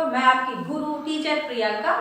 मैं आपकी गुरु टीचर प्रियंका।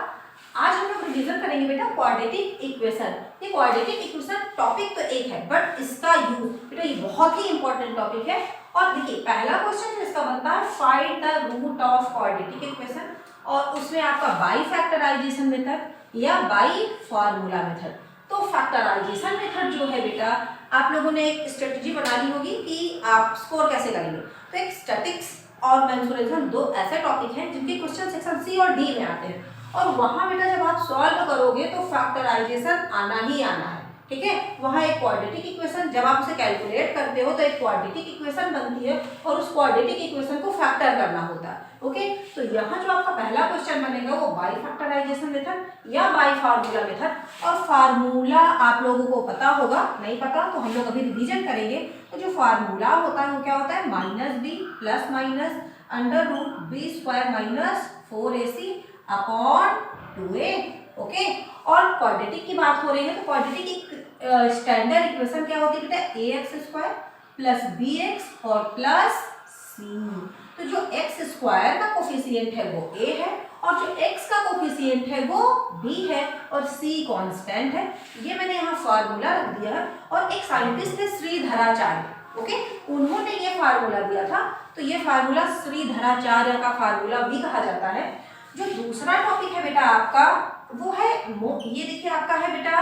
आज हम लोग रिवीजन करेंगे बेटा क्वाड्रेटिक इक्वेशन। ये क्वाड्रेटिक इक्वेशन टॉपिक तो एक है बट इसका यूज बेटा ये बहुत ही इंपॉर्टेंट टॉपिक है। और देखिए पहला क्वेश्चन जो इसका बनता है find the root of quadratic equation, और उसमें आपका बाई फैक्टराइजेशन मेथड या बाई फार्मूला मेथड। तो फैक्टराइजेशन मेथड जो है बेटा आप लोगों ने एक स्ट्रेटजी बना ली होगी कि आप स्कोर कैसे करेंगे। तो एक स्टैटिक्स और मेंसुरेशन दो ऐसे टॉपिक हैं जिनके क्वेश्चन सेक्शन सी और डी में आते हैं, और वहां बेटा जब आप सॉल्व करोगे तो फैक्टराइजेशन आना ही आना है। ठीक है, वहां एक क्वाड्रेटिक इक्वेशन जब आप उसे कैलकुलेट करते हो तो एक क्वाड्रेटिक इक्वेशन बनती है और उस क्वाड्रेटिक इक्वेशन को फैक्टर करना होता है। ओके, तो यहाँ जो आपका पहला क्वेश्चन बनेगा वो बाई फैक्टराइजेशन मेथड या बाई फार्मूला मेथड। और फार्मूला आप लोगों को पता होगा, नहीं पता तो हम लोग अभी रिवीजन करेंगे। तो जो फार्मूला होता है वो क्या होता है, minus b plus minus under root b square minus 4ac upon 2a। Okay, और क्वाड्रेटिक की बात हो रही है तो क्वाड्रेटिक की स्टैंडर्ड इक्वेशन क्या होती है बेटा, ax स्क्वायर प्लस bx और प्लस c। तो जो x स्क्वायर का कोफिशिएंट है वो a है और जो x का कोफिशिएंट है वो b है और c कांस्टेंट है। ये मैंने यहाँ फार्मूला रख दिया है। और एक साइंटिस्ट थे श्रीधराचार्य, ओके, उन्होंने ये फार्मूला दिया था। तो ये फार्मूला श्रीधराचार्य का फार्मूला भी कहा जाता है। जो दूसरा टॉपिक है बेटा आपका वो है ये देखिए आपका है बेटा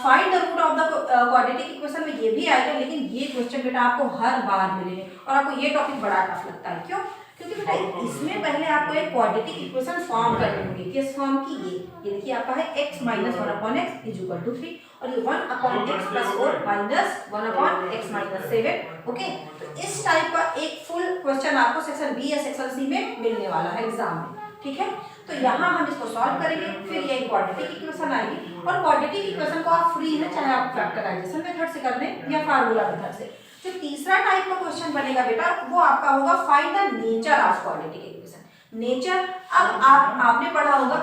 find the root of the quadratic equation में ये भी आएगा, लेकिन ये क्वेश्चन बेटा आपको हर बार मिलेंगे और आपको ये टॉपिक बड़ा टफ लगता है। क्यों? क्योंकि बेटा इसमें पहले आपको एक क्वाड्रेटिक इक्वेशन फॉर्म करनी होगी। किस फॉर्म की? ये देखिए आपका है x minus 1/x is equal to 3 और ये 1/x plus 4 minus 1/x minus 7। Okay, तो इस टाइप का एक फुल क्वेश्चन आपको सेक्शन बी या सेक्शन सी में मिलने वाला है एग्जाम में। ठीक है, तो यहाँ हम इसको सॉल्व करेंगे, फिर ये क्वाड्रेटिक इक्वेशन आएगी। और क्वाड्रेटिक इक्वेशन को आप फ्री है, चाहे आप फैक्टराइजेशन मेथड से कर दें या फार्मूला मेथड से। जो तीसरा टाइप का क्वेश्चन बनेगा बेटा वो आपका होगा find the nature of quadratic equation. Nature अब आपने पढ़ा होगा,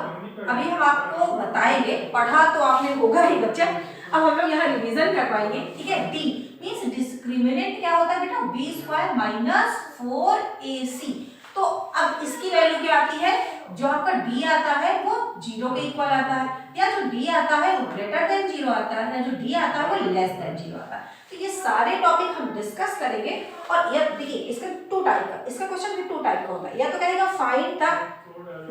अभी हम आपको बताएंगे, पढ़ा तो आपने होगा ही बच्चा, अब हम लोग यहाँ रिवीजन कर पाएंगे। ठीक है, डी मींस डिस्क्रिमिनेंट क्या होता है बेटा, बी स्क्वायर माइनस 4ac। तो अब इसकी वैल्यू क्या आती है, जो आपका d आता है वो 0 के इक्वल आता है, या जो d आता है वो ग्रेटर देन 0 आता है, या जो d आता है वो लेस देन 0 आता है। तो ये सारे टॉपिक हम डिस्कस करेंगे। और ये देखिए इसका टू टाइप का, इसका क्वेश्चन भी टू टाइप का होता है। या तो कहेगा find the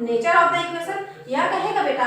nature of the equation, या कहेगा बेटा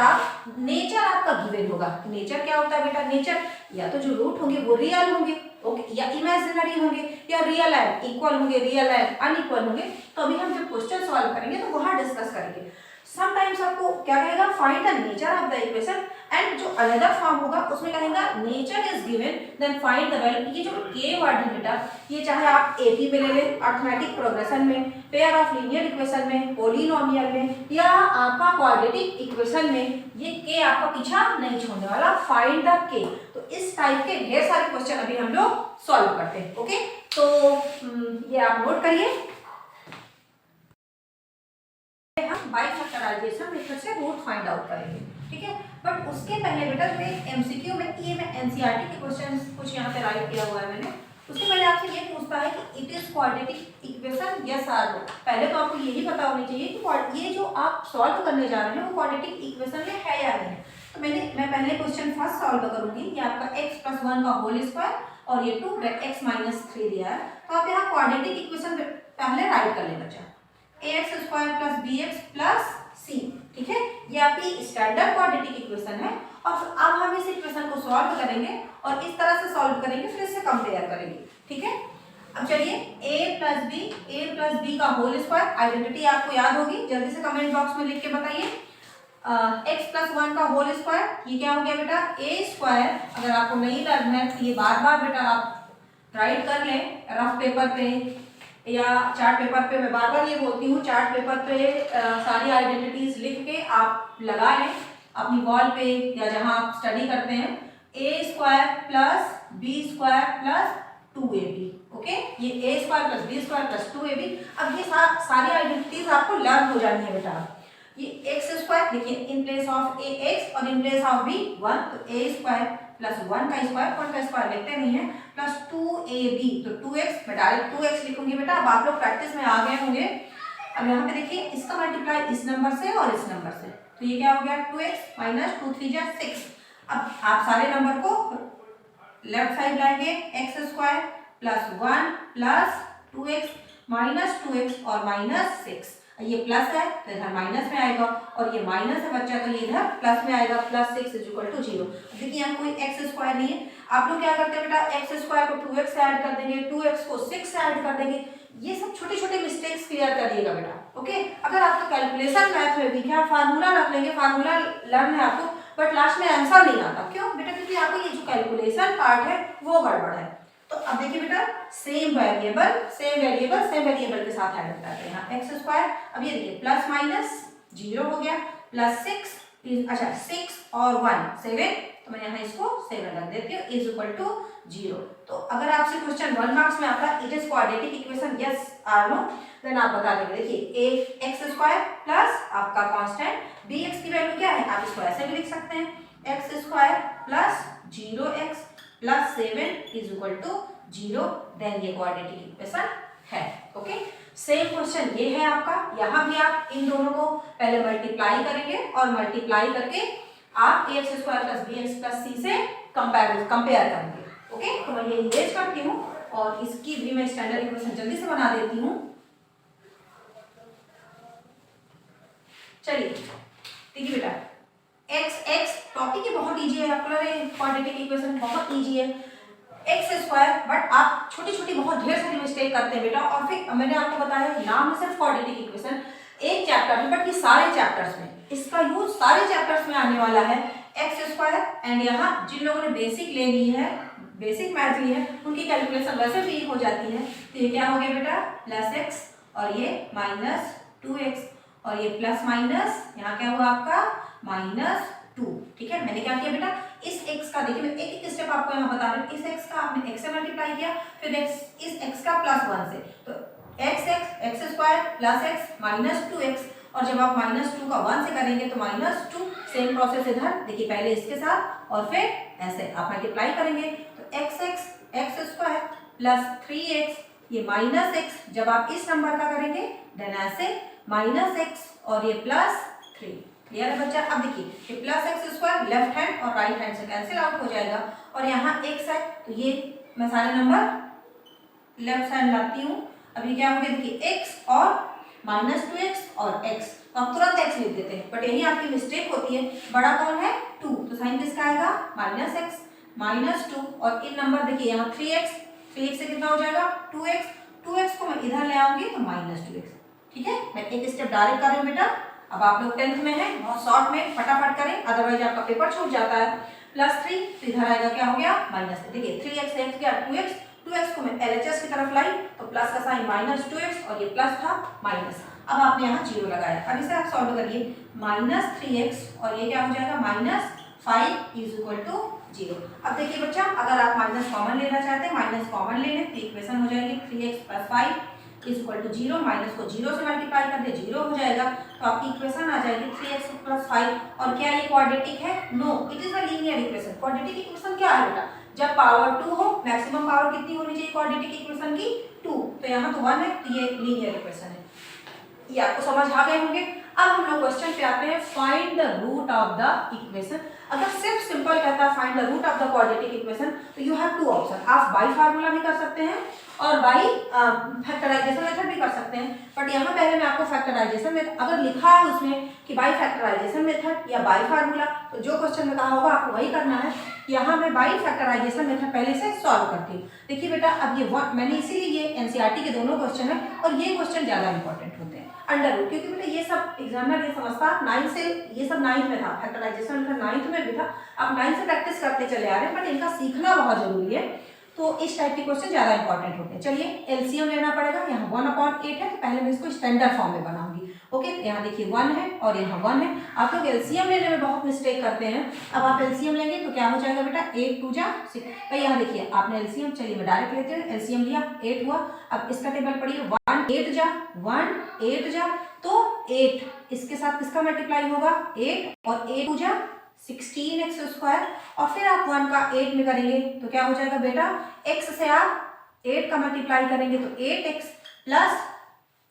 नेचर आपका गिवन होगा। नेचर क्या होता है बेटा, नेचर या तो जो रूट होंगे वो रियल होंगे, ओके, या इमेजिनरी होंगे, या रियल एंड इक्वल होंगे, रियल एंड अनइक्वल होंगे। तो अभी हम जब क्वेश्चन सॉल्व करेंगे तो वहां डिस्कस करेंगे। समटाइम्स आपको क्या कहेगा, find the nature of the equation, and जो अनदर फॉर्म होगा उसमें कहेगा nature is given then find the value. ये जो के वर्ड है बेटा ये चाहे आप एपी में ले लें, अरिथमेटिक प्रोग्रेशन में, पेयर ऑफ लीनियर इक्वेशन में, पॉलिनोमियल में, या आपका क्वाड्रेटिक इक्वेशन में, ये के आपका पीछा नहीं छोड़ने वाला। फाइंड द के। तो इस टाइप के ढेर सारे क्वेश्चन अभी हम लोग सॉल्व करते हैं। ओके, तो ये आप नोट करिए, हम बाई फैक्टराइजेशन मेथड से रूट फाइंड आउट करेंगे। ठीक है, बट उसके पहले बेटा मैं एमसीक्यू में ये मैं एनसीईआरटी के क्वेश्चन कुछ यहाँ पे राइट किया हुआ है मैंने, उसके पहले आपसे ये पूछता है कि it is quadratic equation yes और नो। पहले तो आपको यही पता होनी चाहिए कि ये जो आप सॉल्व करने जा रहे हैं वो क्वाड्रेटिक इक्वेशन में है या नहीं है। तो मैं पहले क्वेश्चन फर्स्ट सॉल्व करूंगी। ये आपका x प्लस 1 का होल स्क्वायर और ये 2x माइनस 3 दिया है। तो आप यहाँ क्वाड्रेटिक इक्वेशन पहले राइट कर ले बच्चा, ax square plus bx plus c। ठीक है, ये आपकी स्टैंडर्ड क्वाड्रेटिक इक्वेशन है। और अब हम इस इक्वेशन को सॉल्व करेंगे और इस तरह से सॉल्व करेंगे, फिर इससे कंपेयर करेंगे। ठीक है, अब चलिए a प्लस बी का होल स्क्वायर, आइडेंटिटी आपको याद होगी, जल्दी से कमेंट बॉक्स में लिख के बताइए। x प्लस 1 का होल स्क्वायर, ये क्या हो गया बेटा a स्क्वायर। अगर आपको नहीं लगना है तो ये बार बार बेटा आप राइट कर लें रफ पेपर पे या चार्ट पेपर पे। मैं बार बार ये बोलती हूँ, चार्ट पेपर पे सारी आइडेंटिटीज लिख के आप लगा लें अपनी वॉल पे या जहाँ आप स्टडी करते हैं। a स्क्वायर plus b square plus 2ab। Okay, ये a स्क्वायर plus b square plus 2ab। अब ये सारी आइडेंटिटीज आपको लर्न हो जानी है बेटा। ये x स्क्वायर देखिए इन प्लेस ऑफ ax और इन प्लेस ऑफ b 1, तो a स्क्वायर प्लस 1 का स्क्वायर लिखते नहीं है, प्लस 2ab, तो 2x मैं डायरेक्ट 2x लिखूंगी बेटा। अब आप लोग प्रैक्टिस में आ गए होंगे अब यहाँ पे देखिए इसका मल्टीप्लाई इस नंबर से और इस नंबर से, तो ये क्या हो गया 2x माइनस 2 3 6। अब आप सारे नंबर को लेफ्ट साइड लाएंगे, x square plus 1 plus 2x minus 2x और माइनस 6। ये प्लस है तो इधर माइनस में आएगा, और ये माइनस है बच्चा तो ये इधर प्लस में आएगा, प्लस 6 इज इक्वल टू 0। देखिए यहाँ कोई एक्स स्क्वायर नहीं है, आप लोग क्या करते हैं बेटा, एक्स स्क्वायर को 2x से ऐड कर देंगे, 2x को 6 से ऐड कर देंगे। ये सब छोटे छोटे मिस्टेक्स क्लियर करिएगा बेटा, ओके। अगर आपका कैलकुलेशन मैथ में वीक है, फार्मूला रख लेंगे, फार्मूला लर्न है आपको, बट लास्ट में आंसर नहीं आता। क्यों बेटा, क्योंकि आपको ये जो कैलकुलेशन पार्ट है वो गड़बड़ है। तो अब देखिए बेटा, सेम वेरिएबल के साथ ऐड करते हैं। यहाँ एक्स स्क्वायर, अब ये देखिए प्लस माइनस 0 हो गया, प्लस 6 अच्छा 6 और 1 7, तो मैं यहाँ इसको 7 रख देती हूँ, इज इक्वल टू 0। तो अगर आपसे क्वेश्चन 1 मार्क्स में आता है it is quadratic equation yes और नो, देन आप बता देंगे। देखिए ए एक्स स्क्वायर प्लस आपका कांस्टेंट बी एक्स की वैल्यू क्या है, आप इसको ऐसे भी लिख सकते हैं, x square plus 0x plus 7 is equal to 0, then ये क्वाड्रेटिक इक्वेशन है, ओके। सेम क्वेश्चन ये है आपका, यहाँ भी आप इन दोनों को पहले मल्टीप्लाई करेंगे और मल्टीप्लाई करके आप A x square plus B X plus C से कंपेयर करेंगे, ओके। तो मैं ये इरेज करती हूँ और इसकी भी मैं स्टैंडर्ड इक्वेशन जल्दी से बना देती हूँ। चलिए देखिए बेटा, x टॉपिक ही बहुत इजी है, आपको क्वाड्रेटिक इक्वेशन बहुत इजी है, एक्स स्क्वायर, बट आप छोटी छोटी बहुत ढेर सारी मिस्टेक करते हैं बेटा। और फिर मैंने आपको बताया नाम है सिर्फ क्वाड्रेटिक इक्वेशन एक चैप्टर में, बट ये सारे चैप्टर्स में, इसका यूज सारे चैप्टर्स में आने वाला है। एक्स स्क्वायर एंड यहाँ जिन लोगों ने बेसिक ले ली है, बेसिक मैथ ली है, उनकी कैलकुलेशन वैसे भी हो जाती है। तो ये क्या हो गया बेटा, प्लस एक्स और ये माइनस 2x और ये प्लस माइनस यहाँ क्या हुआ आपका माइनस 2, ठीक है। मैंने क्या किया बेटा, इस x का देखिए मैं एक एक स्टेप आपको यहाँ बता रही हूँ, इस x का आपने x से मल्टीप्लाई किया, फिर इस x का प्लस 1 से, तो x square plus x minus 2x, और जब आप माइनस 2 का 1 से करेंगे तो माइनस 2, सेम प्रोसेस इधर देखिए, पहले इसके साथ और फिर ऐसे आप मल्टीप्लाई करेंगे, तो एक्स स्क्वायर प्लस 3x ये माइनस x, जब आप इस नंबर का करेंगे देन ऐसे माइनस x और ये प्लस 3। क्लियर है बच्चा। अब देखिए ये plus x square left hand और राइट हैंड से कैंसिल आउट हो जाएगा, और यहाँ x है तो ये मैं सारे नंबर लेफ्ट साइड लाती हूँ। अब ये क्या हो गया, देखिए x और माइनस 2x और x, तो आप तुरंत x लिख देते हैं, बट यही आपकी मिस्टेक होती है। बड़ा कौन है 2, तो साइन किसका आएगा माइनस x माइनस 2, और इन नंबर देखिए यहाँ 3x से कितना हो जाएगा 2x को मैं इधर ले आऊंगी तो माइनस 2x, ठीक है। मैं एक स्टेप डायरेक्ट कर रही हूँ बेटा, अब आप लोग 10th में हैं, बहुत शॉर्ट में फटाफट करें, अदरवाइज आपका पेपर छूट जाता है। प्लस 3 तो इधर आएगा क्या हो गया माइनस 3, देखिए 3x से x गया 2x को मैं LHS की तरफ लाई तो प्लस का साइन माइनस 2x और ये प्लस था माइनस, अब आपने यहाँ 0 लगाया। अब इसे आप सॉल्व करिए, माइनस 3x और ये क्या हो जाएगा माइनस 5 इज इक्वल टू 0। अब देखिए बच्चा, अगर आप माइनस कॉमन लेना चाहते हैं, माइनस कॉमन ले लें तो इक्वेशन हो जाएगी 3x plus 5 is equal to 0, minus को 0 से मल्टीप्लाई कर दे 0 हो जाएगा, तो आपकी इक्वेशन आ जाएगी 3x प्लस 5। और क्या ये क्वाड्रेटिक है, no it is a linear equation. Quadratic equation क्या है बेटा, जब पावर 2 हो, मैक्सिमम पावर कितनी होनी चाहिए क्वाड्रेटिक इक्वेशन की 2, तो यहाँ तो 1 है, तो ये लीनियर इक्वेशन है। ये आपको समझ आ गए होंगे। अब हम लोग क्वेश्चन पे आते हैं, find the root of the equation. अगर सिर्फ सिंपल कहता है find the root of the quadratic equation, तो यू हैव 2 ऑप्शन, आप बाई फार्मूला भी कर सकते हैं और बाई फैक्टराइजेशन मेथड भी कर सकते हैं। बट यहाँ पहले मैं आपको फैक्टराइजेशन मेथड, अगर लिखा है उसमें कि बाई फैक्टराइजेशन मेथड या बाई फार्मूला, तो जो क्वेश्चन में कहा होगा आपको वही करना है। यहाँ मैं बाई फैक्टराइजेशन मेथड पहले से सॉल्व करती हूँ। देखिए बेटा, अब ये मैंने इसीलिए ये एनसीईआरटी के दोनों क्वेश्चन है और ये क्वेश्चन ज़्यादा इंपॉर्टेंट होते हैं अंडर रूट, क्योंकि बेटा ये सब एग्जामिनर ये समझता 9 से, ये सब 9th में था, फैक्टराइजेशन मेथड 9th में भी था, आप 9 से प्रैक्टिस करते चले आ रहे हैं, बट इनका सीखना बहुत जरूरी है। तो इस टाइप के क्वेश्चन ज्यादा इंपॉर्टेंट होते हैं। चलिए एलसीएम लेना पड़ेगा, यहाँ 1/8 है, तो पहले मैं इसको स्टैंडर्ड फॉर्म में बनाऊंगी। ओके, यहाँ देखिए 1 है और यहाँ 1 है। आप लोग एलसीएम लेने में बहुत मिस्टेक करते हैं। अब आप एलसीएम लेंगे तो क्या हो जाएगा बेटा, 8 2 जा 6। भाई यहाँ देखिए आपने एलसीएम, चलिए मैं डायरेक्ट लेते हैं, एलसीएम लिया 8 हुआ। अब इसका टेबल पढ़िए, 1 8 जा तो 8, इसके साथ किसका मल्टीप्लाई होगा 8 और 8 2 जा 16x स्क्वायर, और फिर आप 1 का 8 में करेंगे तो क्या हो जाएगा बेटा, x से आप 8 का मल्टीप्लाई करेंगे तो 8x प्लस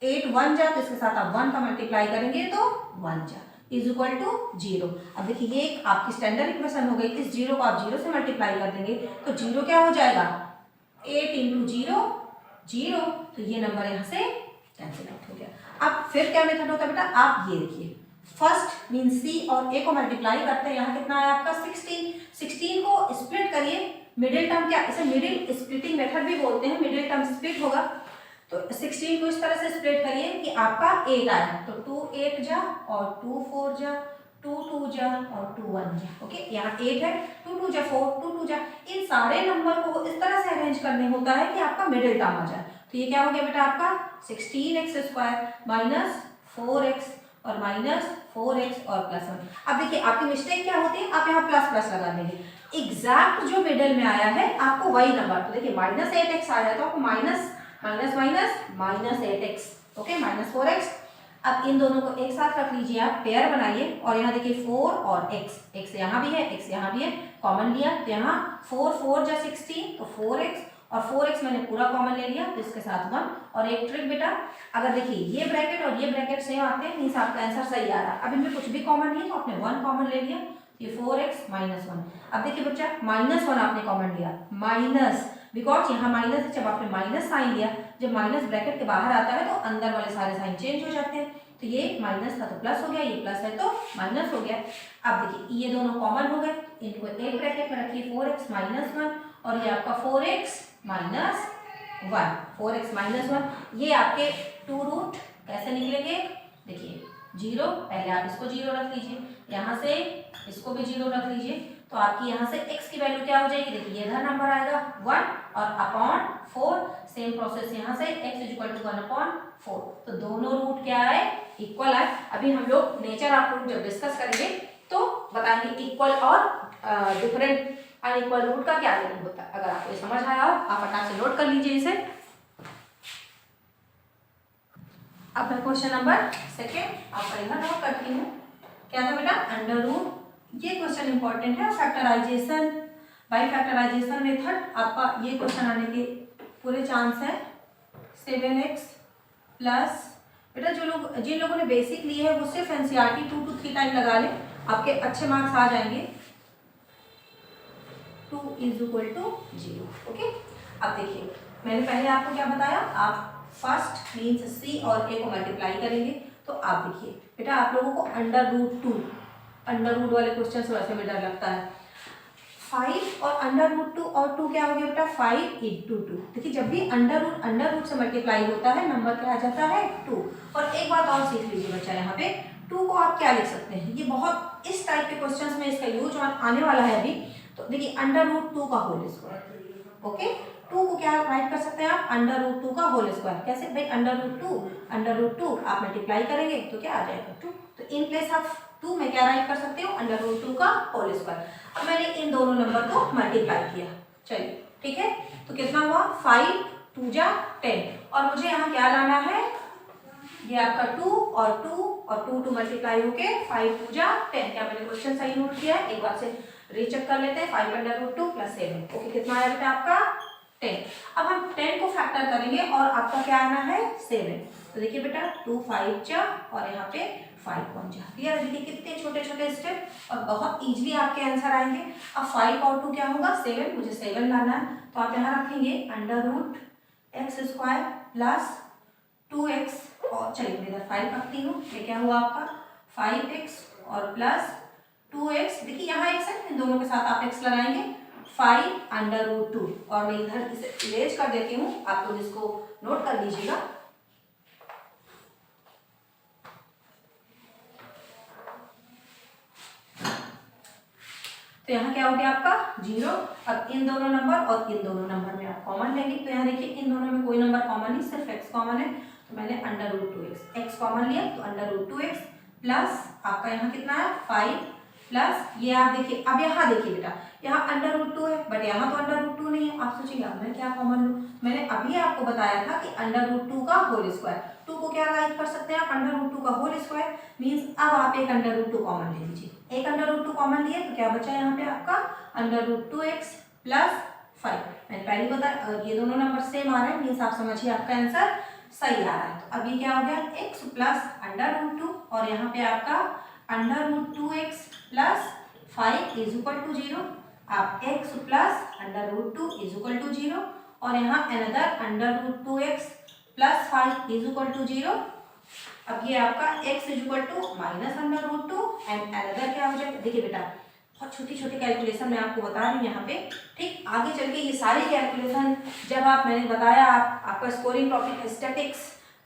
8 1 जा तो इसके साथ आप 1 का मल्टीप्लाई करेंगे तो 1 जा इज इक्वल टू 0। अब देखिए ये आपकी स्टैंडर्ड इक्वेशन हो गई। इस 0 को आप 0 से मल्टीप्लाई कर देंगे तो 0 क्या हो जाएगा, 8 इंटू 0 0, तो ये नंबर यहाँ से कैंसिल आउट हो गया। अब फिर क्या मेथड होता है बेटा, आप ये देखिए फर्स्ट मीन सी और ए को मल्टीप्लाई करते हैं। यहाँ कितना है आपका 16 को स्प्लिट करिए। मिडिल टर्म क्या, इसे मिडिल स्प्लिटिंग मेथड भी बोलते हैं, मिडिल टर्म स्प्लिट होगा। तो 16 को इस तरह से स्प्लिट करिए कि आपका 8 आए, तो 2 8 जा और 2 4 जा, 2 2 जा और 2 1 जा। ओके, यहाँ 8 है, 2 2 जा 4, 2 2 जा, इन सारे नंबर को इस तरह से अरेंज करने होता है कि आपका मिडिल टर्म आ जाए। तो ये क्या हो गया बेटा आपका 16x² माइनस 4x और माइनस 4x और प्लस 1। अब देखिए आपकी मिस्टेक क्या होती है, आप यहाँ प्लस प्लस लगा देंगे। एग्जैक्ट जो मिडिल में आया है आपको वही नंबर, तो देखिए माइनस 8x आया तो आपको minus minus minus minus 8x, okay minus 4x। अब इन दोनों को एक साथ रख लीजिए, आप पेयर बनाइए और यहाँ देखिए 4 और x यहाँ भी है, x यहाँ भी है, कॉमन लिया तो यहाँ 4 4 जा 16 तो 4x और 4x मैंने पूरा कॉमन ले लिया तो इसके साथ 1। और एक ट्रिक बेटा, अगर देखिए ये ब्रैकेट और ये ब्रैकेट सेम आते हैं मीन्स आपका आंसर सही आ रहा है। अब इनमें कुछ भी कॉमन नहीं है तो आपने 1 कॉमन ले लिया, ये 4x माइनस 1। अब देखिए बच्चा -1 आपने कॉमन लिया, माइनस, बिकॉज यहाँ माइनस है, जब आपने माइनस साइन लिया, जब माइनस ब्रैकेट के बाहर आता है तो अंदर वाले सारे साइन चेंज हो जाते हैं। तो ये माइनस था तो प्लस हो गया, ये प्लस है तो माइनस हो गया। अब देखिए ये दोनों कॉमन हो गए, इनको एक ब्रैकेट में रखिए 4x माइनस 1 और ये आपका 4x माइनस 1, 4x माइनस 1। ये आपके 2 रूट कैसे निकलेंगे, देखिए 0, पहले आप इसको 0 रख लीजिए, यहाँ से इसको भी 0 रख लीजिए, तो आपकी यहाँ से x की वैल्यू क्या हो जाएगी, देखिए इधर नंबर आएगा 1 और अपॉन 4। सेम प्रोसेस यहाँ से x इज इक्वल टू 1/4, तो दोनों रूट क्या है, इक्वल है। अभी हम लोग नेचर ऑफ रूट जब डिस्कस करेंगे तो बताएंगे इक्वल और डिफरेंट अनइक्वल रूट का क्या मीनिंग होता है। अगर आपको ये समझ आया हो आप फटाक से नोट कर लीजिए इसे। अब मैं क्वेश्चन नंबर 2 आपका इधर नोट करती हूँ। क्या था बेटा, अंडर रूट, ये क्वेश्चन इंपॉर्टेंट है। फैक्टराइजेशन बाय फैक्टराइजेशन मेथड आपका ये क्वेश्चन आने के पूरे चांस है। 7x प्लस, बेटा जिन लोगों ने बेसिक लिए है वो सिर्फ एनसीईआरटी 2 to 3 टाइम लगा ले, आपके अच्छे मार्क्स आ जाएंगे। 2 इज इक्वल टू 0, ओके। अब देखिए मैंने पहले आपको क्या बताया, आप फर्स्ट मीन्स सी और ए को मल्टीप्लाई करेंगे। तो आप देखिए बेटा आप लोगों को अंडर रूट वाले क्वेश्चन वैसे में डर लगता है। 5 और अंडर रूट 2 और 2 क्या हो गया बेटा 5 इंटू 2। देखिए जब भी अंडर रूट से मल्टीप्लाई होता है नंबर क्या आ जाता है 2। और एक बात और सीख लीजिए बच्चा, यहाँ पे 2 को आप क्या लिख सकते हैं, ये बहुत इस टाइप के क्वेश्चंस में इसका यूज आने वाला है अभी। तो देखिए अंडर रूट 2 का होल स्क्वायर, ओके 2 को क्या राइट कर सकते हैं आप, अंडर रूट 2 का होल स्क्वायर। कैसे भाई, अंडर रूट 2 आप मल्टीप्लाई करेंगे तो क्या आ जाएगा 2। तो इन प्लेस ऑफ 2 में क्या राइट कर सकते हो, अंडर रूट 2 का होल स्क्वायर। अब मैंने इन दोनों नंबर को मल्टीप्लाई किया, चलिए ठीक है। तो कितना हुआ 5 2 जा 10 और मुझे यहाँ क्या लाना है, ये आपका 2 और 2 मल्टीप्लाई होके 5 2 जा 10। क्या मैंने क्वेश्चन सही नोट किया है, एक बार से रीचेक कर लेते हैं। 5 अंडर रूट 2 प्लस 7, ओके कितना आया बेटा आपका 10। अब हम 10 को फैक्टर करेंगे और आपका क्या आना है 7। तो देखिए बेटा 2 5 जा और यहाँ पे 5 1 जा। क्लियर है, देखिए कितने छोटे छोटे स्टेप और बहुत इजीली आपके आंसर आएंगे। अब 5 और 2 क्या होगा 7, मुझे 7 लाना है। तो आप यहाँ रखेंगे under root x square plus 2x और चलिए मैं इधर 5 रखती हूँ। ये क्या हुआ आपका 5x और प्लस 2x। देखिए यहाँ x है, इन दोनों के साथ आप x लगाएंगे 5 अंडर रूट 2 और मैं इधर इसे इरेज कर देती हूँ, आप लोग इसको नोट कर लीजिएगा। तो यहाँ क्या हो गया आपका 0। अब इन दोनों नंबर और इन दोनों नंबर में आप कॉमन लेंगे। तो यहाँ देखिए इन दोनों में कोई नंबर कॉमन नहीं, सिर्फ x कॉमन है। तो मैंने under root 2x x common लिया, तो अंडर रूट 2x प्लस आपका यहाँ कितना है 5 प्लस ये आप देखिए। अब यहाँ देखिए बेटा यहाँ अंडर रूट 2 है बट यहाँ तो अंडर रूट 2 नहीं है। आप सोचिए अब मैं क्या कॉमन लूँ, मैंने अभी आपको बताया था कि अंडर रूट 2 का होल स्क्वायर। 2 को क्या राइट कर सकते हैं आप, अंडर रूट 2 का होल स्क्वायर मीन्स अब आप एक अंडर रूट 2 कॉमन ले लीजिए। एक अंडर रूट 2 कॉमन लिए तो क्या बचा यहाँ पे आपका अंडर रूट 2x प्लस 5। मैंने पहले बताया अगर ये दोनों नंबर सेम आ रहे हैं मीन्स आप समझिए आपका आंसर सही आ रहा है। तो अब ये क्या हो गया, x प्लस अंडर रूट 2 और यहाँ पे आपका under root 2x plus 5 is equal to 0। आप x plus under root 2 is equal to 0 और यहाँ another under root 2x plus 5 is equal to 0। अब ये आपका x is equal to minus under root 2 and another क्या हो जाएगा। देखिए बेटा बहुत छोटी छोटी कैलकुलेशन मैं आपको बता रही हूँ यहाँ पे, ठीक। आगे चल के ये सारी कैलकुलेशन जब आप, मैंने बताया आपका स्कोरिंग टॉपिक है स्टैटिक्स,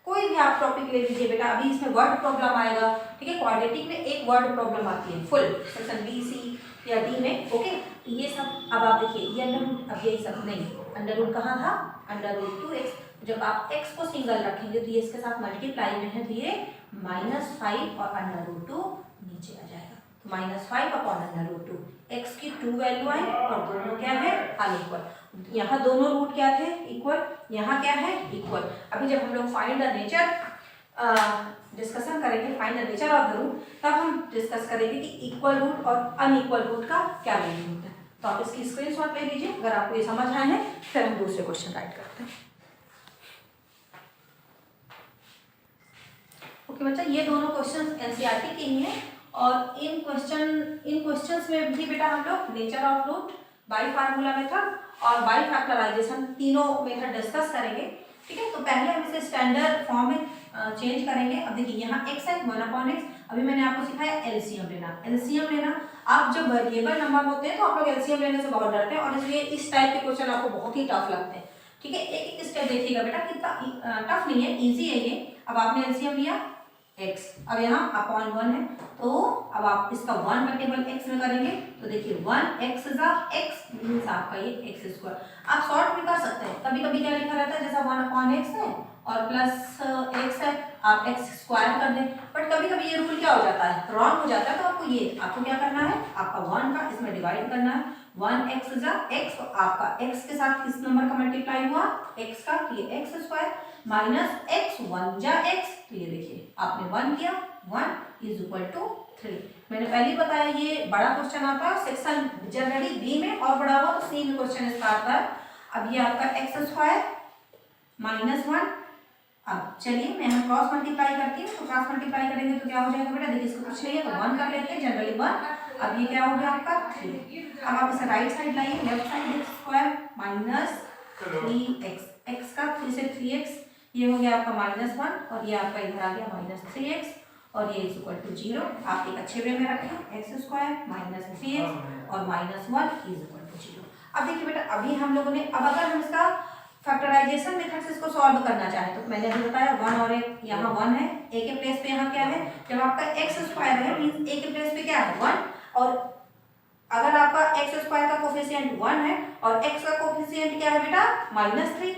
कोई भी आप टॉपिक ले लीजिए बेटा, अभी इसमें वर्ड प्रॉब्लम आएगा, ठीक है। क्वाड्रेटिक में एक वर्ड प्रॉब्लम आती है फुल सेक्शन बी सी या डी में, ओके। ये सब अब आप देखिए ये अंडर रूट, अब यही सब नहीं, अंडर रूट कहाँ था, अंडर रूट 2x। जब आप x को सिंगल रखेंगे तो ये इसके साथ मल्टीप्लाई में है तो ये -5 और अंडर रूट 2 नीचे आ जाएगा। तो -5 अपॉन अंडर रूट 2, x की 2 वैल्यू आई और दोनों क्या है अनइक्वल। यहाँ दोनों रूट क्या थे इक्वल, यहाँ क्या है इक्वल। अभी जब हम लोग फाइंड द नेचर डिस्कशन करेंगे, find the nature of the root, तब हम डिस्कस करेंगे कि इक्वल रूट और अनइक्वल रूट का क्या वैल्यू होता है। तो आप इसकी स्क्रीनशॉट ले लीजिए अगर आपको ये समझ आए हैं, फिर हम दूसरे क्वेश्चन राइट करते हैं। ओके बच्चा, ये दोनों क्वेश्चन एनसीईआरटी के ही हैं और इन क्वेश्चंस में भी बेटा हम लोग nature of root, by formula method और बाई फैक्टराइजेशन तीनों मेथड डिस्कस करेंगे, ठीक है। तो पहले हम इसे स्टैंडर्ड फॉर्म में चेंज करेंगे। अब देखिए यहाँ x है 1/x, अभी मैंने आपको सिखाया एलसीएम लेना। एलसीएम लेना, आप जब वेरिएबल नंबर होते हैं तो आप लोग एलसीएम लेने से बहुत डरते हैं और इसलिए इस टाइप के क्वेश्चन आपको बहुत ही टफ लगते हैं, ठीक है। एक एक स्टेप देखिएगा बेटा, कितना टफ नहीं है, ईजी है ये। अब आपने एलसीएम लिया x, अब यहाँ अपॉन 1 है तो अब आप इसका 1 मल्टीपल x में करेंगे तो देखिए 1x x मीन्स आपका ये x²। आप शॉर्ट भी कर सकते हैं, कभी कभी क्या लिखा रहता है जैसा 1/x है और प्लस x है, आप x² कर दें, बट कभी कभी ये रूल क्या हो जाता है रॉन्ग हो जाता है। तो आपको क्या करना है, आपका 1 का इसमें डिवाइड करना है, 1x x, तो आपका x के साथ किस नंबर का मल्टीप्लाई हुआ x का, तो ये x² माइनस x 1 x, तो ये देखिए आपने 1 किया, 1 इज इक्वल टू 3। मैंने पहले ही बताया ये बड़ा क्वेश्चन आता है सेक्शन जनरली बी में और बड़ा हुआ तो सी में क्वेश्चन इसका आता है। अब ये आपका x² माइनस 1, अब चलिए मैं यहाँ क्रॉस मल्टीप्लाई करती हूँ, तो क्रॉस मल्टीप्लाई करेंगे तो क्या हो जाएगा बेटा, देखिए इसको कुछ नहीं है तो 1 कर लेते हैं जनरली 1। अब ये क्या हो गया आपका 3। अब आप इसे राइट साइड लाइए, left side x² minus 3x, x का 3 से 3x, ये हो गया आपका -1 और ये आपका इधर आ गया -3x और ये इज इक्वल टू 0। आप एक अच्छे वे में रखें, x² माइनस 3x और -1 इज इक्वल टू 0। अब देखिए बेटा अभी हम लोगों ने, अब अगर हम इसका फैक्टराइजेशन मेथड से इसको सॉल्व करना चाहे तो मैंने अभी बताया 1 और 1, यहाँ 1 है, a के प्लेस पे यहाँ क्या है, जब आपका x² है मींस a के प्लेस पे क्या है 1, और अगर आपका x² का कोफिशिएंट 1 है और x का कोफिशिएंट क्या है बेटा -3।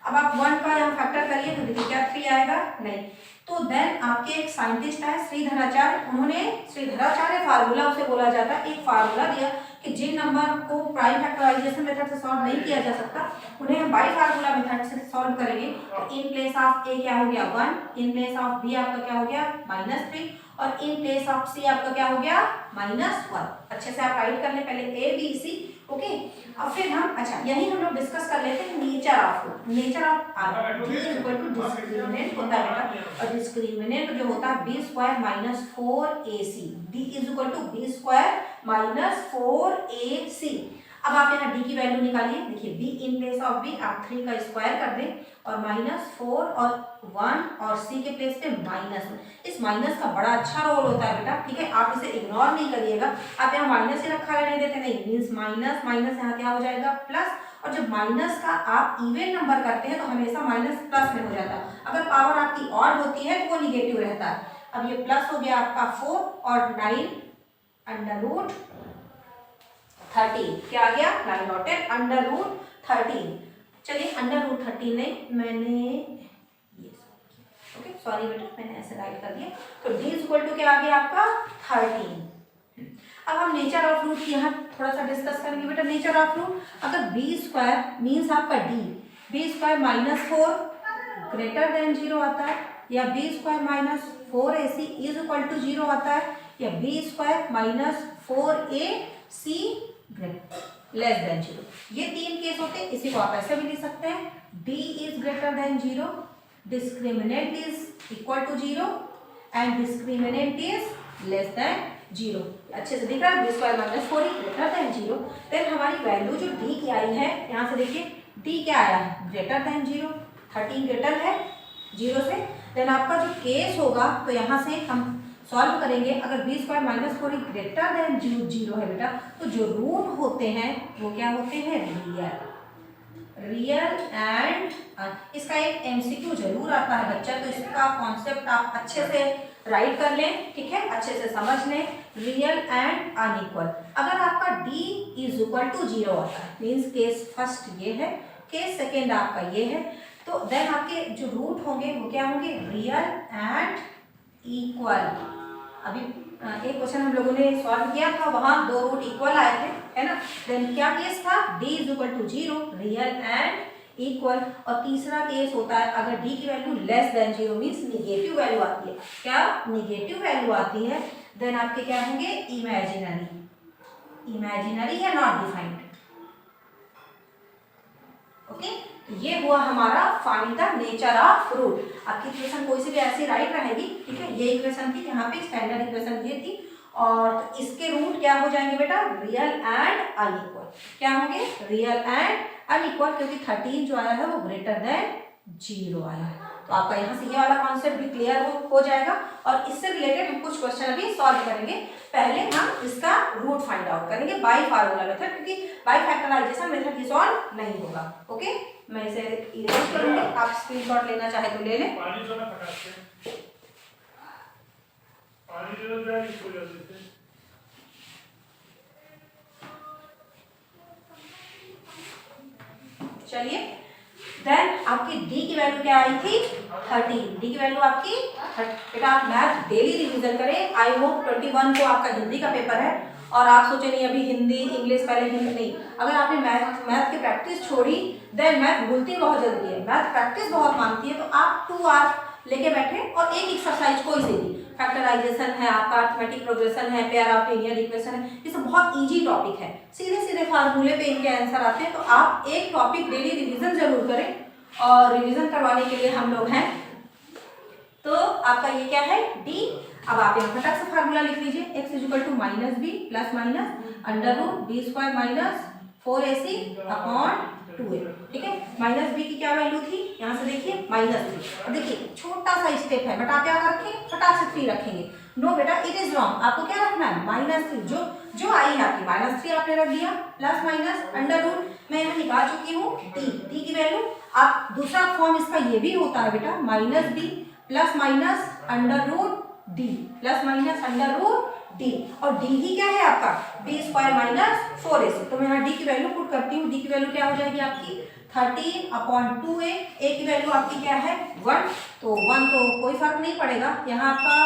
अब आप 1 का यहाँ फैक्टर करिए तो देखिए क्या 3 आएगा, नहीं। तो देन आपके एक साइंटिस्ट है श्रीधराचार्य, उन्होंने श्रीधराचार्य फार्मूला उसे बोला जाता है, एक फार्मूला दिया कि जिन नंबर को प्राइम फैक्टराइजेशन मेथड से सॉल्व नहीं किया जा सकता उन्हें हम बाई फार्मूला मेथड से सॉल्व करेंगे। तो इन प्लेस ऑफ a क्या हो गया 1, इन प्लेस ऑफ b आपका क्या हो गया -3 और इन प्लेस ऑफ c आपका क्या हो गया -1। अच्छे से आप राइट कर ले पहले a b c, ओके। अब फिर हम अच्छा यही हम लोग डिस्कस कर लेते हैं nature of root. Nature of d equal to discriminant होता है बेटा, और डिस्क्रिमिनेंट जो होता है b² - 4ac, d is equal to b² - 4ac। अब आप यहाँ d की वैल्यू निकालिए, देखिए b in place of b आप 3 का स्क्वायर कर दें और -4 और 1 और c के प्लेस पे -1। इस माइनस का बड़ा अच्छा रोल होता है बेटा, ठीक है। आप इसे इग्नोर नहीं करिएगा, आप यहाँ माइनस ही रखा रहने देते नहीं, मीन्स माइनस माइनस यहाँ क्या हो जाएगा प्लस, और जब माइनस का आप इवन नंबर करते हैं तो हमेशा माइनस प्लस में हो जाता है, अगर पावर आपकी ऑड होती है तो वो निगेटिव रहता है। अब ये प्लस हो गया आपका 4 और 9 अंडर रूट 13, क्या आ गया 9 और 10 अंडर रूट 13। चलिए अंडर रूट 13 नहीं, मैंने ये ओके सॉरी बेटा मैंने ऐसे राइट कर दिया। तो d इक्वल टू क्या आ गया आपका 13। अब हम नेचर ऑफ रूट की यहाँ थोड़ा सा डिस्कस करेंगे बेटा। नेचर ऑफ रूट, अगर b² मीन्स आपका d, b² -4 ग्रेटर देन 0 आता है, या b² - 4ac is equal to 0 आता है, या b² - 4ac लेस देन 0। ये तीन केस होते हैं। इसी को आप ऐसे भी लिख सकते हैं, d is greater than 0, discriminant is equal to 0 and discriminant is less than 0। अच्छे से दिख रहा है, b square minus 4 greater than 0। Then हमारी वैल्यू जो डी की आई है, यहाँ से देखिए डी क्या आया है, ग्रेटर देन 0, 13 ग्रेटर है 0 से। देन आपका जो केस होगा तो यहाँ से हम सॉल्व करेंगे, अगर b square minus 4 greater than 0 है बेटा, तो जो रूट होते हैं वो क्या होते हैं, रियल एंड। इसका एक एमसीक्यू जरूर आता है बच्चा, तो इसका कॉन्सेप्ट आप अच्छे से राइट कर लें, ठीक है, अच्छे से समझ लें। रियल एंड अनइक्वल, अगर आपका d इज इक्वल टू 0 आता है, मीन्स केस फर्स्ट ये है, केस सेकेंड आपका ये है, तो देन आपके जो रूट होंगे वो क्या होंगे, रियल एंड इक्वल। अभी एक क्वेश्चन हम लोगों ने सॉल्व किया था, वहां दो रूट इक्वल आए थे, है ना। देन क्या केस था, d is equal to 0, real and equal. और तीसरा केस होता है अगर d की value less than 0, means negative value आती है, क्या निगेटिव वैल्यू आती है, देन आपके क्या होंगे, इमेजिनरी। इमेजिनरी या नॉट डिफाइंड। ओके, ये हुआ हमारा find the nature of root. आपकी इक्वेशन कोई सी भी ऐसी राइट रहेगी, ठीक है, ये इक्वेशन थी, यहाँ पे स्टैंडर्ड इक्वेशन ये थी, और तो इसके रूट क्या हो जाएंगे बेटा, रियल एंड अनइक्वल। क्या होंगे, रियल एंड अनइक्वल, क्योंकि 13 जो आया है वो ग्रेटर देन 0 आया है। तो आपका यहाँ से ये वाला कॉन्सेप्ट भी क्लियर हो जाएगा। और इससे रिलेटेड हम कुछ क्वेश्चन अभी सॉल्व करेंगे। पहले हम इसका रूट फाइंड आउट करेंगे बाय फार्मूला मेथड, क्योंकि बाय फैक्टराइजेशन मेथड ये सॉल्व नहीं होगा। ओके, मैं इसे इरेज करूंगी, आप स्क्रीनशॉट लेना चाहे तो ले लें। पानी जो ना फटाते हैं, पानी जो ना इसको ले लेते हैं। चलिए, देन आपकी d की वैल्यू क्या आई थी, 13। d की वैल्यू आपकी, बेटा आप मैथ डेली रिवीजन करें। आई होप 21 को आपका हिंदी का पेपर है, और आप सोचे नहीं अभी हिंदी इंग्लिश पहले हिंदी नहीं। अगर आपने मैथ की प्रैक्टिस छोड़ी, देन मैथ भूलती बहुत जल्दी है, मैथ प्रैक्टिस बहुत मांगती है। तो आप 2 आवर लेके बैठे और एक एक्सरसाइज कोई से भी, फैक्टराइजेशन है आपका, अरिथमेटिक प्रोग्रेशन है, पेयर ऑफ लीनियर इक्वेशन है, ये सब बहुत इजी टॉपिक है, सीधे सीधे फार्मूले पे इनके आंसर आते हैं। तो आप एक टॉपिक डेली रिवीजन जरूर करें, और रिवीजन करवाने के लिए हम लोग हैं। तो आपका ये क्या है, d। अब आप यहाँ फटाक से फार्मूला लिख लीजिए, x is equal to minus b plus minus under root b square minus 4ac upon 2a, ठीक है। माइनस बी की क्या वैल्यू थी, यहाँ से देखिए -3। और देखिए छोटा सा स्टेप है, बट आप क्या रखेंगे, फटाक से 3 रखेंगे। नो बेटा, इट इज रॉन्ग, आपको क्या रखना है, -3। जो आई है आपकी -3 आपने रख दिया, प्लस माइनस अंडर रूट मैं यहाँ निकाल चुकी हूँ t की वैल्यू। आप दूसरा फॉर्म इसका ये भी होता है बेटा, minus b plus minus under root d, plus minus under root d. और डी ही क्या है आपका, बी स्क्वायर माइनस 4ac। तो मैं यहाँ डी की वैल्यू पुट करती हूँ, डी की वैल्यू क्या हो जाएगी आपकी 13 अपॉन 2a। a की वैल्यू आपकी क्या है 1, तो 1 तो कोई फर्क नहीं पड़ेगा, यहाँ आपका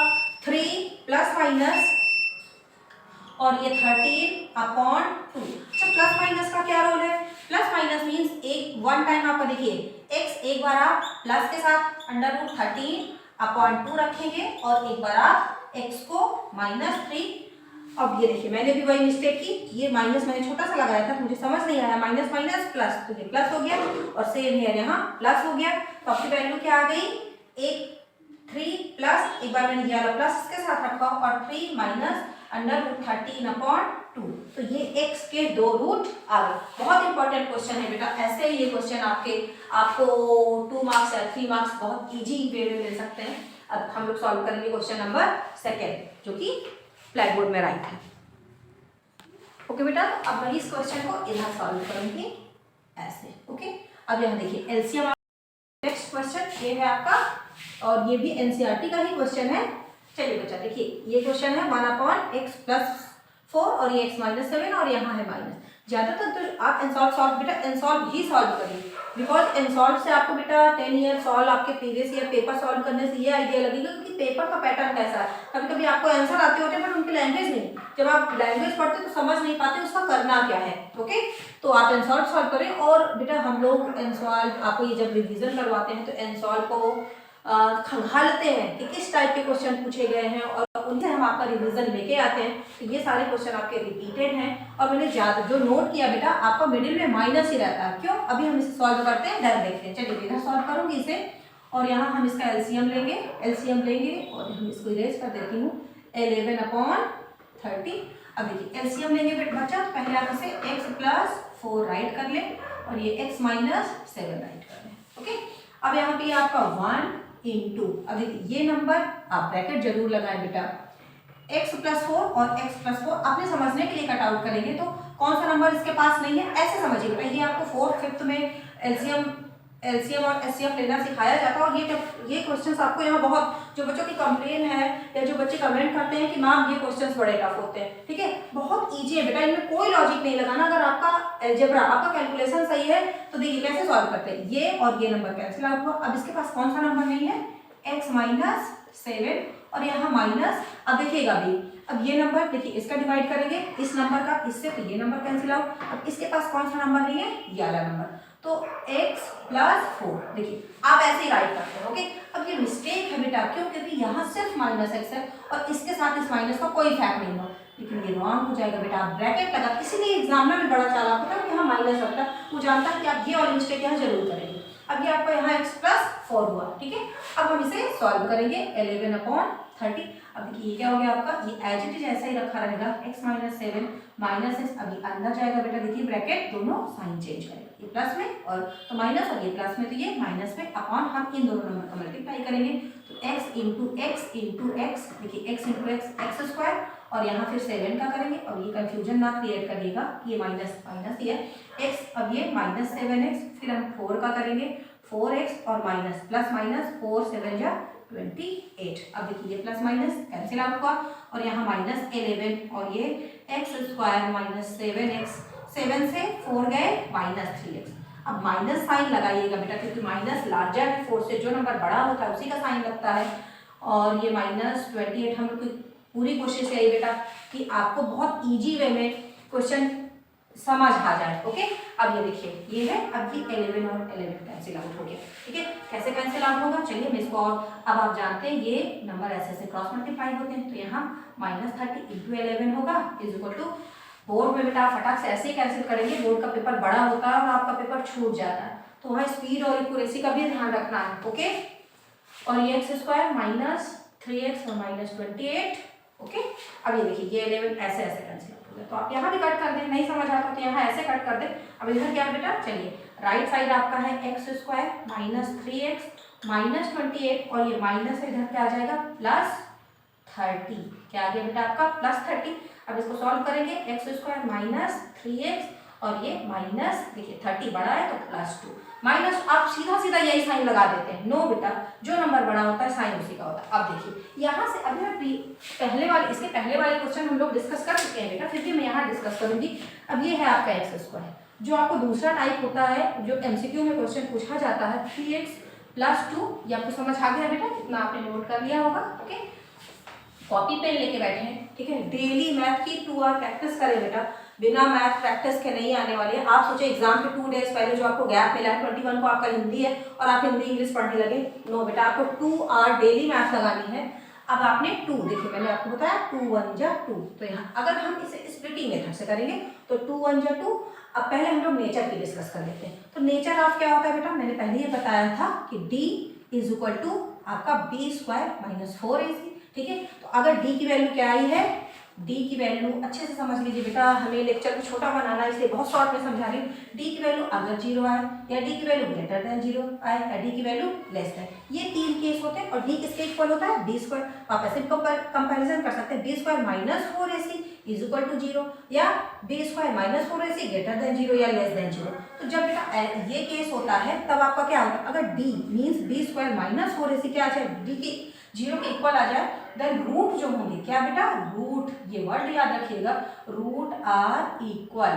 3 प्लस माइनस और ये 13 अपॉन 2। अच्छा, प्लस माइनस का क्या रोल है, प्लस माइनस मीन्स एक 1 टाइम आपका देखिए x, एक बार आप प्लस के साथ अंडर रूट 13 अपॉन 2 रखेंगे, और एक बार आप x को -3। अब ये देखिए मैंने भी वही मिस्टेक की, ये माइनस मैंने छोटा सा लगाया था, मुझे समझ नहीं आया, माइनस माइनस प्लस, तो ये प्लस हो गया, और सेम है यहाँ प्लस हो गया। तो आपकी वैल्यू क्या आ गई, एक 3 प्लस, एक बार मैंने ये वाला प्लस इसके साथ रखा, और 3 माइनस अंडर रूट 13 अपॉन 2। तो ये x के 2 रूट आ गए। बहुत इंपॉर्टेंट क्वेश्चन है बेटा, ऐसे ही ये क्वेश्चन आपको 2 मार्क्स या 3 मार्क्स बहुत इजी वे में मिल सकते हैं। अब हम लोग सॉल्व करेंगे क्वेश्चन नंबर 2, जो कि ब्लैक बोर्ड में राइट है। ओके बेटा, अब मैं इस क्वेश्चन को इधर सॉल्व करूंगी ऐसे। ओके, अब यहाँ देखिए एलसीएम, नेक्स्ट क्वेश्चन ये है आपका, और ये भी एनसीईआरटी का ही क्वेश्चन है। चलिए बच्चा देखिए, ये क्वेश्चन है 1/x + 4 और ये x - 7 और यहाँ है माइनस। ज़्यादातर तो आप एनसॉल्व बेटा एनसॉल्व ही सॉल्व करिए, बिकॉज एनसॉल्व से आपको बेटा 10 ईयर सॉल्व आपके प्रीवियस ईयर पेपर सॉल्व करने से ये आइडिया लगेगा कि पेपर का पैटर्न कैसा है। कभी कभी आपको आंसर आते होते हैं बट उनकी लैंग्वेज नहीं, जब आप लैंग्वेज पढ़ते तो समझ नहीं पाते उसका करना क्या है। ओके, तो आप एनसॉल्व सॉल्व करें। और बेटा हम लोग एनसॉल्व आपको ये जब रिविजन करवाते हैं तो एनसॉल्व को खंगालते हैं कि किस टाइप के क्वेश्चन पूछे गए हैं, और उनसे हम आपका रिवीजन लेके आते हैं। तो ये सारे क्वेश्चन आपके रिपीटेड हैं, और मैंने ज़्यादा जो नोट किया बेटा आपका मिडिल में माइनस ही रहता है। क्यों, अभी हम इसे सॉल्व करते हैं, डर देखते हैं। चलिए इधर सॉल्व करूंगी इसे, और यहाँ हम इसका एलसीएम लेंगे और हम इसको इरेज कर देती हूँ 11/30। अब देखिए एलसीएम लेंगे बच्चा, तो पहले आप इसे x + 4 राइट कर लें और ये x - 7 राइट कर लें। ओके, अब यहाँ पे आपका 1 इंटू, अब देखिए ये नंबर आप ब्रैकेट जरूर लगाएं बेटा, x + 4 और x + 4 आपने समझने के लिए कट आउट करेंगे तो कौन सा नंबर इसके पास नहीं है ऐसे समझिए बेटा। ये आपको 4th 5th में एलसीएम और एचसीएफ लेना सिखाया जाता है। और ये क्वेश्चंस आपको यहाँ बहुत, जो बच्चों की कंप्लेन है या जो बच्चे कमेंट करते हैं कि मैम ये क्वेश्चंस बड़े टफ होते हैं, ठीक है, बहुत इजी है बेटा, इनमें कोई लॉजिक नहीं लगाना। अगर आपका अलजेब्रा, आपका कैलकुलेशन सही है तो देखिए कैसे सॉल्व करते हैं। ये और ये नंबर कैंसिल आउट हुआ। अब इसके पास कौन सा नंबर नहीं है, x - 7 और यहाँ माइनस। अब देखिएगा अभी, अब ये नंबर देखिए इसका डिवाइड करेंगे इस नंबर का इससे, तो ये नंबर कैंसिल आउट। अब इसके पास कौन सा नंबर नहीं है, ये वाला नंबर, तो x + 4 देखिए आप ऐसे ही राइट करते हैं। ओके, अब ये मिस्टेक है बेटा, क्यों, क्योंकि यहाँ सिर्फ -x है और इसके साथ इस माइनस का कोई इफेक्ट नहीं हुआ, लेकिन ये रॉन्ग हो जाएगा बेटा। आप ब्रैकेट लगा, इसीलिए एग्जामिनर में बड़ा चालाक होता है कि यहाँ माइनस रखता है, वो जानता है कि आप ये वाली मिस्टेक यहाँ जरूर करेंगे। अब ये आपका यहाँ x + 4 हुआ, ठीक है। अब हम इसे सॉल्व करेंगे 11/30। अब देखिए ये क्या हो गया आपका, ये एज इट इज ऐसा ही रखा रहेगा, x - 7 -x, अभी अंदर जाएगा बेटा, देखिए ब्रैकेट दोनों साइन चेंज करेंगे, ये प्लस में और तो माइनस और ये प्लस में, तो ये माइनस में अपॉन हम इन दोनों नंबर का मल्टीप्लाई करेंगे, तो x × x, देखिए x × x² और यहाँ फिर 7 का करेंगे। और ये कंफ्यूजन ना क्रिएट करिएगा, ये माइनस ही है x, अब ये -7x, फिर हम 4 का करेंगे 4x और माइनस प्लस माइनस 4 × 7 = 28। अब देखिए ये प्लस माइनस कैंसिल आउट हुआ और यहाँ -11 और ये x² - 7x, 7 से 4 गए -3x। अब माइनस साइन लगाइएगा बेटा, क्योंकि माइनस लार्जर है 4 से, जो नंबर बड़ा होता है उसी का साइन लगता है। और ये -28, हम लोग की पूरी कोशिश यही बेटा कि आपको बहुत इजी वे में क्वेश्चन समझ आ जाए। ओके, अब ये देखिए ये है, अब ये 11 और 11 कैंसिल आउट हो गया, ठीक है। कैसे कैंसिल आउट होगा, चलिए मैं इसको, और अब आप जानते हैं ये नंबर ऐसे ऐसे क्रॉस मल्टीप्लाई होते हैं, तो यहाँ -30 × 11 होगा = बोर्ड में बेटा फटाक से ऐसे ही कैंसिल करेंगे, बोर्ड का पेपर बड़ा होता है और आपका पेपर छूट जाता है, तो वहाँ स्पीड और एक्यूरेसी का भी ध्यान रखना है। ओके, और ये x² - 3x और -28। ओके, अब ये देखिए ये 11 ऐसे ऐसे कैंसिल हो गया, तो आप यहाँ भी कट कर दें, नहीं समझ आता तो यहाँ ऐसे कट कर दें। अब इधर क्या है बेटा, चलिए राइट साइड आपका है x² - 3x -28 और ये माइनस इधर क्या आ जाएगा +30, क्या आ गया बेटा आपका +30। अब इसको सॉल्व करेंगे, x² - 3x और ये माइनस, देखिए 30 बड़ा है तो +2 माइनस, आप सीधा सीधा यही साइन लगा देते हैं। नो बेटा, जो नंबर बड़ा होता है साइन उसी का होता है। अब देखिए यहाँ से, अभी मैं इसके पहले वाले क्वेश्चन हम लोग डिस्कस कर चुके हैं बेटा, फिर भी मैं यहाँ डिस्कस करूंगी। अब ये है आपका x², जो आपको दूसरा टाइप होता है, जो MCQ में क्वेश्चन पूछा जाता है 3x + 2, ये आपको समझ आ गया बेटा, कितना आपने नोट कर लिया होगा। ओके, कॉपी पेन लेके बैठे हैं, ठीक है, डेली मैथ की 2 आवर प्रैक्टिस करें बेटा, बिना मैथ प्रैक्टिस के नहीं आने वाली है। आप सोचे एग्जाम के 2 डेज पहले जो आपको गैप मिला है, 21 को आपका हिंदी है और आप हिंदी इंग्लिश पढ़ने लगे, नो बेटा, आपको 2 आवर डेली मैथ लगानी है। अब आपने 2, देखिए मैंने आपको बताया 2 × 1 = 2, तो यहाँ अगर हम इसे स्प्लिटिंग मेथड से करेंगे तो 2 × 1 = 2। अब पहले हम लोग नेचर की डिस्कस कर लेते हैं। तो नेचर ऑफ क्या होता है बेटा, मैंने पहले ही बताया था कि d = आपका b² - 4ac, ठीक है। तो अगर d की वैल्यू क्या आई है, d की वैल्यू अच्छे से समझ लीजिए बेटा, हमें लेक्चर को छोटा बनाना है इसलिए बहुत शॉर्ट में समझा रही हूँ। d की वैल्यू अगर 0 आए या d की वैल्यू >0 आए या d की वैल्यू लेस है, ये 3 केस होते हैं। और d किसके इक्वल होता है, b²। आप ऐसे कंपैरिजन कर सकते हैं, b² - 4ac = 0 या b² - 4ac > 0 या <0। तो जब बेटा ये केस होता है तब आपका क्या होता है, अगर d मीन्स b² - 4ac क्या आ जाए, d की 0 के इक्वल आ जाए, देन रूट जो होंगे क्या बेटा, रूट, ये वर्ड याद रखिएगा, root are equal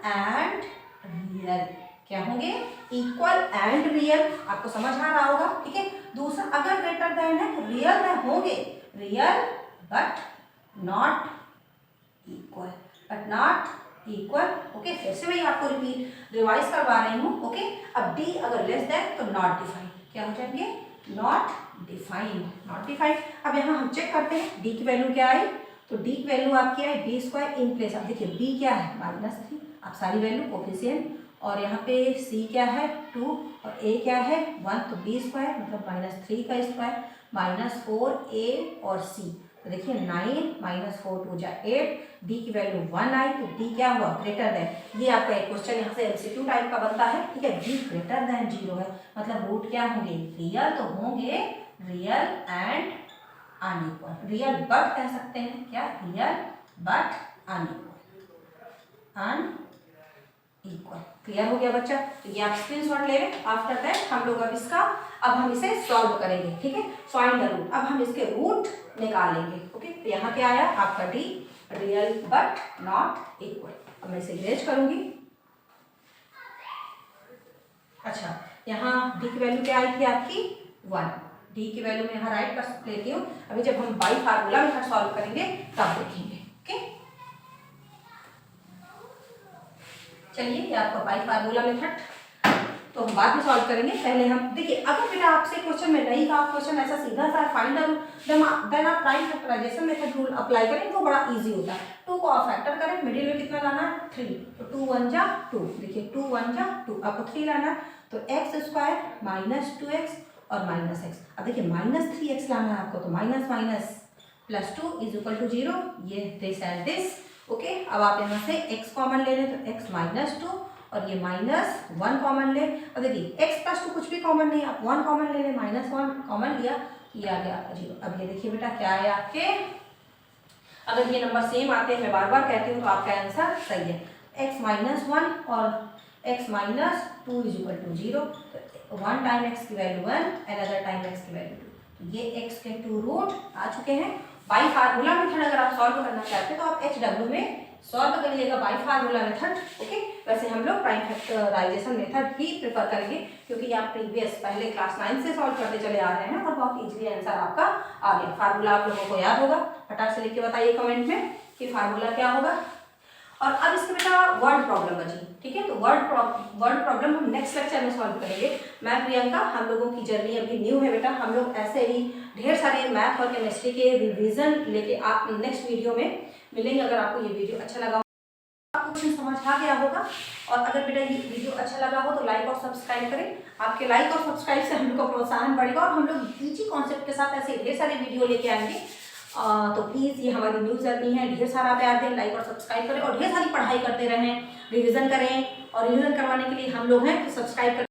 and real, क्या होंगे, इक्वल एंड रियल। आपको समझ आ रहा होगा, ठीक है। दूसरा, अगर ग्रेटर देन है तो रियल में होंगे, real but not equal. Okay, फिर से मैं आपको रिवाइज करवा रही हूँ। ओके, अब डी अगर लेस देन तो नॉट डिफाइंड, क्या हो जाएंगे, नॉट डिफाइंड। अब यहाँ हम चेक करते हैं d की वैल्यू क्या आई, तो d की वैल्यू आपकी आई b² इन प्लेस। अब देखिए b क्या है -3, आप सारी वैल्यू कोफिशिएंट और यहाँ पे c क्या है 2 और a क्या है 1, तो b स्क्वायर मतलब -3 का स्क्वायर -4a और c। तो देखिए 9 -4 2 जा 8, d की वैल्यू 1 आई, तो d क्या हुआ ग्रेटर देन। ये आपका एक क्वेश्चन यहाँ से एमसीक्यू टाइप का बनता है, ठीक है। d ग्रेटर देन 0 है, मतलब रूट क्या होंगे रियल, तो होंगे real and unequal. Real but कह सकते हैं, क्या real but unequal, unequal. Clear हो गया बच्चा? तो ये आप स्क्रीनशॉट ले लें। आफ्टर दैट हम लोग अब हम इसे सॉल्व करेंगे, ठीक है। फाइंड द रूट, अब हम इसके रूट निकालेंगे, ओके। तो यहाँ क्या आया आपका D real but not equal. अब मैं इसे इरेज करूंगी। अच्छा, यहाँ डी की वैल्यू क्या आई थी आपकी 1, डी की वैल्यू में यहाँ राइट कर लेती हूँ। अभी जब हम बाई फार्मूला मेथड सॉल्व करेंगे तब देखेंगे, ओके। चलिए, ये आपका बाई फार्मूला मेथड तो हम बाद में सॉल्व करेंगे। पहले हम देखिए, अगर बेटा आपसे क्वेश्चन में नहीं कहा, क्वेश्चन ऐसा सीधा सा फाइंड द रूट, देन आप prime factorization method rule apply करें, वो बड़ा इजी होता है। 2 को आप फैक्टर करें, मिडिल में कितना लाना है 3, तो 2 1 जा 2, देखिए 2 1 जा 2, आपको 3 लाना है, तो x स्क्वायर -2x और -x। अब देखिए -3x लाना है आपको, तो minus minus +2 is equal to 0, ये दिस एंड दिस, ओके। अब आप यहाँ से x कॉमन ले लें, तो x -2 और ये -1 कॉमन ले। अब देखिए x + 2 कुछ भी कॉमन नहीं, आप 1 कॉमन ले लें, -1 कॉमन लिया, ये आ गया आपका 0। अब ये देखिए बेटा क्या है आपके, अगर ये नंबर सेम आते हैं, मैं बार बार कहती हूँ, तो आपका आंसर सही है। x -1 और x -2 इज इक्वल टू 0, तो 1 टाइम x की वैल्यू 1, अनदर टाइम x की वैल्यू 2, तो ये x के 2 रूट आ चुके हैं। बाई फार्मूला मेथड अगर आप सॉल्व करना चाहते हैं तो आप HW में सॉल्व करिएगा बाई फार्मूला मेथड, ओके। वैसे हम लोग प्राइम फैक्टराइजेशन मेथड ही प्रेफर करेंगे, क्योंकि आप प्रीवियस पहले क्लास 9 से सॉल्व करते चले आ रहे हैं और बहुत इजीली आंसर आपका आ गया। फार्मूला आप लोगों को याद होगा, फटाक से लिख के बताइए कमेंट में कि फार्मूला क्या होगा। और अब इसके बेटा वर्ड प्रॉब्लम बची, ठीक है। तो वर्ड प्रॉब्लम हम नेक्स्ट लेक्चर में सॉल्व करेंगे। मैं प्रियंका, हम लोगों की जर्नी अभी न्यू है बेटा, हम लोग ऐसे ही ढेर सारे मैथ और केमिस्ट्री के रिवीजन लेके आप नेक्स्ट वीडियो में मिलेंगे। अगर आपको ये वीडियो अच्छा लगा, आपको कुछ समझ आ गया होगा, और अगर बेटा ये वीडियो अच्छा लगा हो तो लाइक और सब्सक्राइब करें। आपके लाइक और सब्सक्राइब से हम लोग का प्रोत्साहन बढ़ेगा और हम लोग इजी कॉन्सेप्ट के साथ ऐसे ढेर सारे वीडियो लेके आएंगे। तो प्लीज़ ये हमारी न्यू जर्नी है, ढेर सारा प्यार दें, लाइक और सब्सक्राइब करें और ढेर सारी पढ़ाई करते रहें, रिवीजन करें। और रिवीजन करवाने के लिए हम लोग हैं, तो सब्सक्राइब करें।